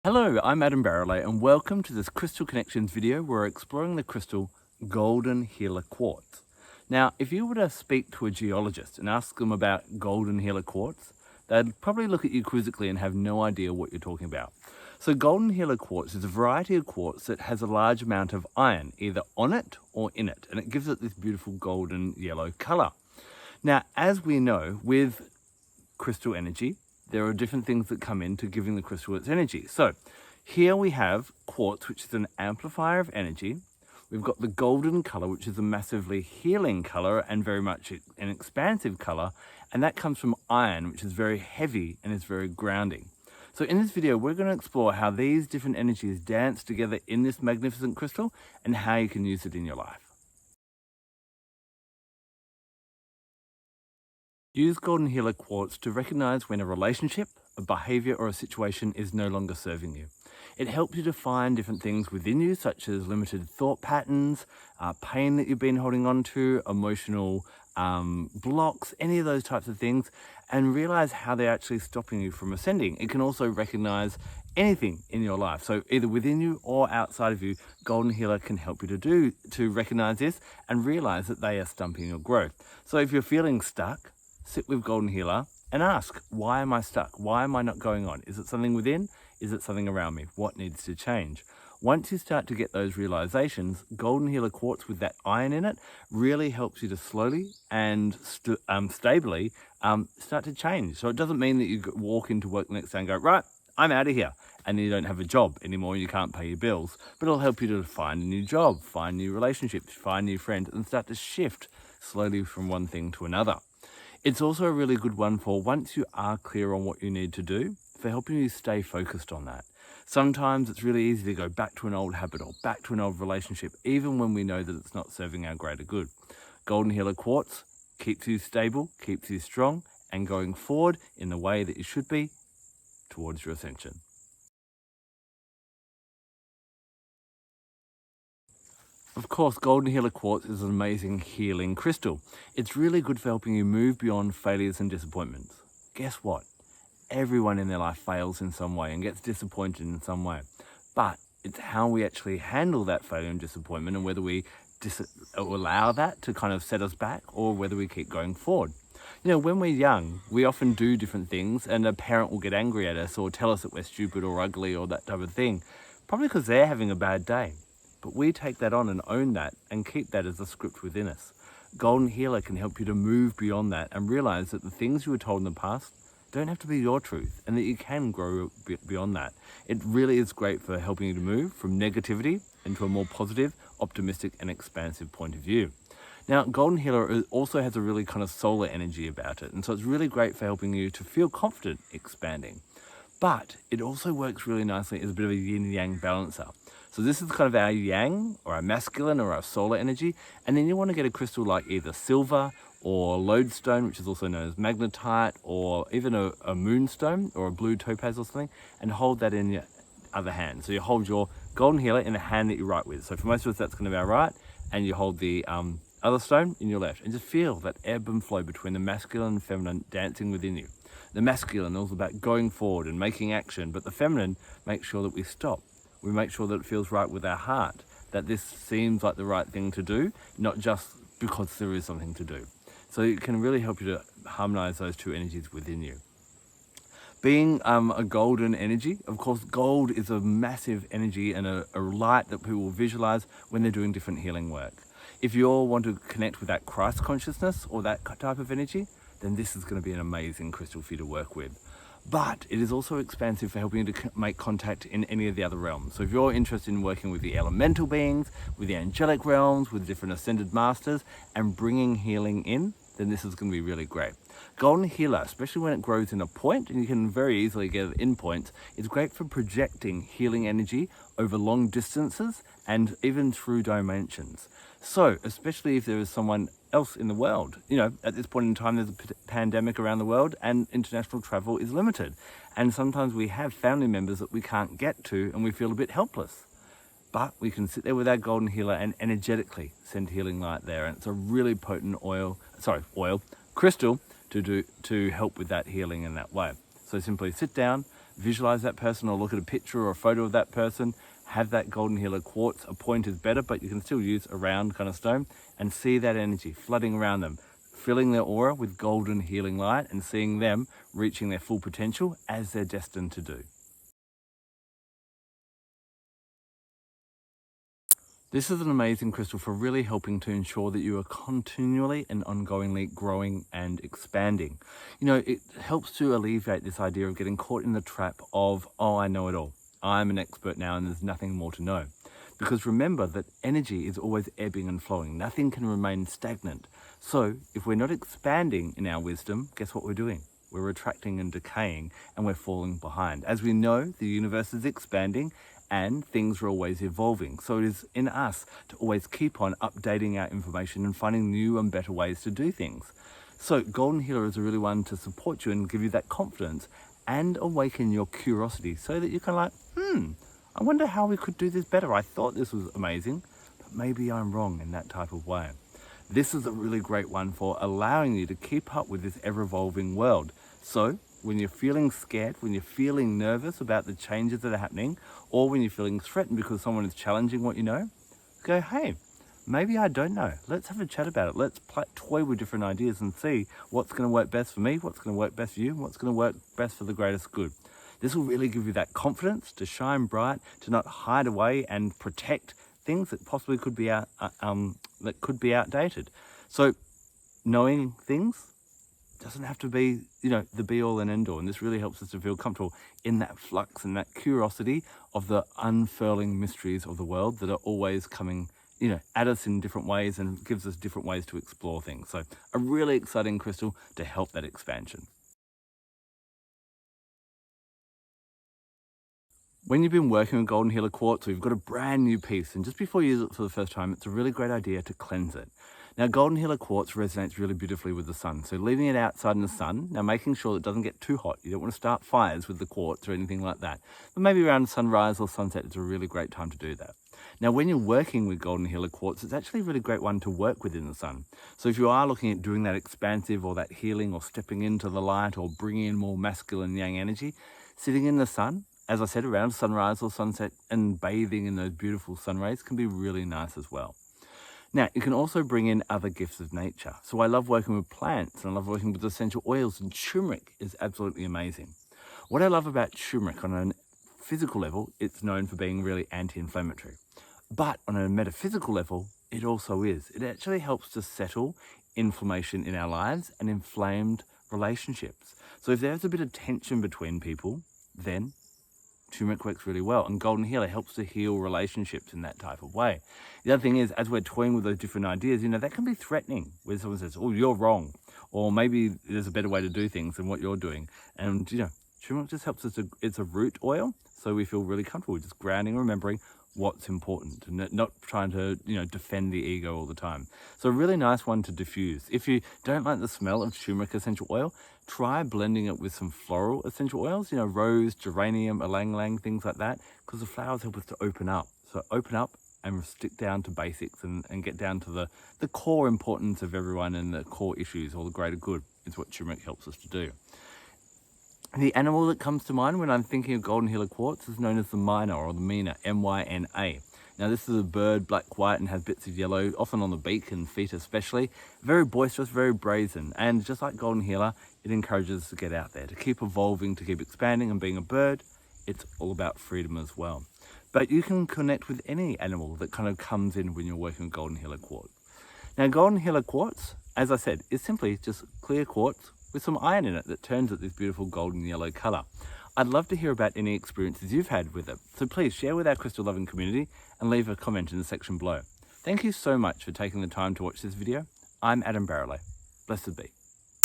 Hello, I'm Adam Barralet and welcome to this Crystal Connections video where we're exploring the crystal Golden Healer Quartz. Now, if you were to speak to a geologist and ask them about Golden Healer Quartz, they'd probably look at you quizzically and have no idea what you're talking about. So Golden Healer Quartz is a variety of quartz that has a large amount of iron, either on it or in it, and it gives it this beautiful golden yellow color. Now, as we know, with crystal energy, there are different things that come into giving the crystal its energy. So here we have quartz, which is an amplifier of energy. We've got the golden color, which is a massively healing color and very much an expansive color. And that comes from iron, which is very heavy and is very grounding. So in this video, we're going to explore how these different energies dance together in this magnificent crystal and how you can use it in your life. Use Golden Healer Quartz to recognize when a relationship, a behavior, or a situation is no longer serving you. It helps you to find different things within you, such as limited thought patterns, pain that you've been holding on to, emotional blocks, any of those types of things, and realize how they're actually stopping you from ascending. It can also recognize anything in your life. So either within you or outside of you, Golden Healer can help you to recognize this and realize that they are stumping your growth. So if you're feeling stuck, sit with Golden Healer and ask, why am I stuck? Why am I not going on? Is it something within? Is it something around me? What needs to change? Once you start to get those realizations, Golden Healer Quartz with that iron in it really helps you to slowly and stably start to change. So it doesn't mean that you walk into work the next day and go, right, I'm out of here. And you don't have a job anymore, you can't pay your bills. But it'll help you to find a new job, find new relationships, find new friends, and start to shift slowly from one thing to another. It's also a really good one for once you are clear on what you need to do, for helping you stay focused on that. Sometimes it's really easy to go back to an old habit or back to an old relationship, even when we know that it's not serving our greater good. Golden Healer Quartz keeps you stable, keeps you strong, and going forward in the way that you should be towards your ascension. Of course, Golden Healer Quartz is an amazing healing crystal. It's really good for helping you move beyond failures and disappointments. Guess what? Everyone in their life fails in some way and gets disappointed in some way. But it's how we actually handle that failure and disappointment and whether we allow that to kind of set us back or whether we keep going forward. You know, when we're young, we often do different things and a parent will get angry at us or tell us that we're stupid or ugly or that type of thing, probably because they're having a bad day. But we take that on and own that and keep that as a script within us. Golden Healer can help you to move beyond that and realize that the things you were told in the past don't have to be your truth and that you can grow beyond that. It really is great for helping you to move from negativity into a more positive, optimistic, and expansive point of view. Now, Golden Healer also has a really kind of solar energy about it. And so it's really great for helping you to feel confident expanding. But it also works really nicely as a bit of a yin-yang balancer. So this is kind of our yang or our masculine or our solar energy. And then you want to get a crystal like either silver or lodestone, which is also known as magnetite, or even a moonstone or a blue topaz or something, and hold that in your other hand. So you hold your Golden Healer in the hand that you write with. So for most of us, that's going to be our right. And you hold the other stone in your left. And just feel that ebb and flow between the masculine and feminine dancing within you. The masculine is about going forward and making action, but the feminine makes sure that we stop. We make sure that it feels right with our heart, that this seems like the right thing to do, not just because there is something to do. So it can really help you to harmonize those two energies within you. Being a golden energy, of course, gold is a massive energy and a light that people will visualize when they're doing different healing work. If you all want to connect with that Christ consciousness or that type of energy, then this is going to be an amazing crystal for you to work with. But it is also expansive for helping you to make contact in any of the other realms. So if you're interested in working with the elemental beings, with the angelic realms, with different ascended masters, and bringing healing in, then this is going to be really great. Golden Healer, especially when it grows in a point, and you can very easily get it in points, is great for projecting healing energy over long distances and even through dimensions. So, especially if there is someone else in the world, you know, at this point in time, there's a pandemic around the world and international travel is limited. And sometimes we have family members that we can't get to and we feel a bit helpless. But we can sit there with our Golden Healer and energetically send healing light there. And it's a really potent crystal to help with that healing in that way. So simply sit down, visualize that person or look at a picture or a photo of that person, have that golden healer quartz. A point is better, but you can still use a round kind of stone, and see that energy flooding around them, filling their aura with golden healing light and seeing them reaching their full potential as they're destined to do. This is an amazing crystal for really helping to ensure that you are continually and ongoingly growing and expanding. You know, it helps to alleviate this idea of getting caught in the trap of, oh, I know it all. I'm an expert now and there's nothing more to know. Because remember that energy is always ebbing and flowing. Nothing can remain stagnant. So if we're not expanding in our wisdom, guess what we're doing? We're retracting and decaying, and we're falling behind. As we know, the universe is expanding and things are always evolving. So it is in us to always keep on updating our information and finding new and better ways to do things. So Golden Healer is a really one to support you and give you that confidence and awaken your curiosity so that you're kind of like, I wonder how we could do this better. I thought this was amazing, but maybe I'm wrong in that type of way. This is a really great one for allowing you to keep up with this ever-evolving world. So when you're feeling scared, when you're feeling nervous about the changes that are happening, or when you're feeling threatened because someone is challenging what you know, go, hey, maybe I don't know. Let's have a chat about it. Let's toy with different ideas and see what's going to work best for me, what's going to work best for you, and what's going to work best for the greatest good. This will really give you that confidence to shine bright, to not hide away and protect things that possibly could be outdated. So knowing things doesn't have to be, the be all and end all. And this really helps us to feel comfortable in that flux and that curiosity of the unfurling mysteries of the world that are always coming, at us in different ways and gives us different ways to explore things. So a really exciting crystal to help that expansion. When you've been working with Golden Healer Quartz, or you've got a brand new piece, and just before you use it for the first time, it's a really great idea to cleanse it. Now, Golden Healer Quartz resonates really beautifully with the sun. So leaving it outside in the sun, now making sure it doesn't get too hot. You don't want to start fires with the quartz or anything like that. But maybe around sunrise or sunset, it's a really great time to do that. Now, when you're working with Golden Healer Quartz, it's actually a really great one to work with in the sun. So if you are looking at doing that expansive or that healing or stepping into the light or bringing in more masculine yang energy, sitting in the sun, as I said, around sunrise or sunset and bathing in those beautiful sun rays can be really nice as well. Now, you can also bring in other gifts of nature. So I love working with plants and I love working with essential oils, and turmeric is absolutely amazing. What I love about turmeric on a physical level, it's known for being really anti-inflammatory. But on a metaphysical level, it also is. It actually helps to settle inflammation in our lives and inflamed relationships. So if there's a bit of tension between people, then turmeric works really well, and Golden Healer helps to heal relationships in that type of way. The other thing is, as we're toying with those different ideas, that can be threatening when someone says, oh, you're wrong, or maybe there's a better way to do things than what you're doing. And, turmeric just helps us it's a root oil, so we feel really comfortable just grounding, remembering what's important, and not trying to, defend the ego all the time. So a really nice one to diffuse. If you don't like the smell of turmeric essential oil, try blending it with some floral essential oils, rose, geranium, ylang-ylang, things like that, because the flowers help us to open up. So open up and stick down to basics and get down to the core importance of everyone and the core issues or the greater good is what turmeric helps us to do. The animal that comes to mind when I'm thinking of Golden Healer Quartz is known as the myna, or the mina, M-Y-N-A. Now this is a bird, black, white, and has bits of yellow, often on the beak and feet especially. Very boisterous, very brazen, and just like Golden Healer, it encourages us to get out there, to keep evolving, to keep expanding, and being a bird, it's all about freedom as well. But you can connect with any animal that kind of comes in when you're working with Golden Healer Quartz. Now Golden Healer Quartz, as I said, is simply just clear quartz with some iron in it that turns it this beautiful golden yellow color. I'd love to hear about any experiences you've had with it, so please share with our crystal loving community and leave a comment in the section below. Thank you so much for taking the time to watch this video. I'm Adam Barralet. Blessed be.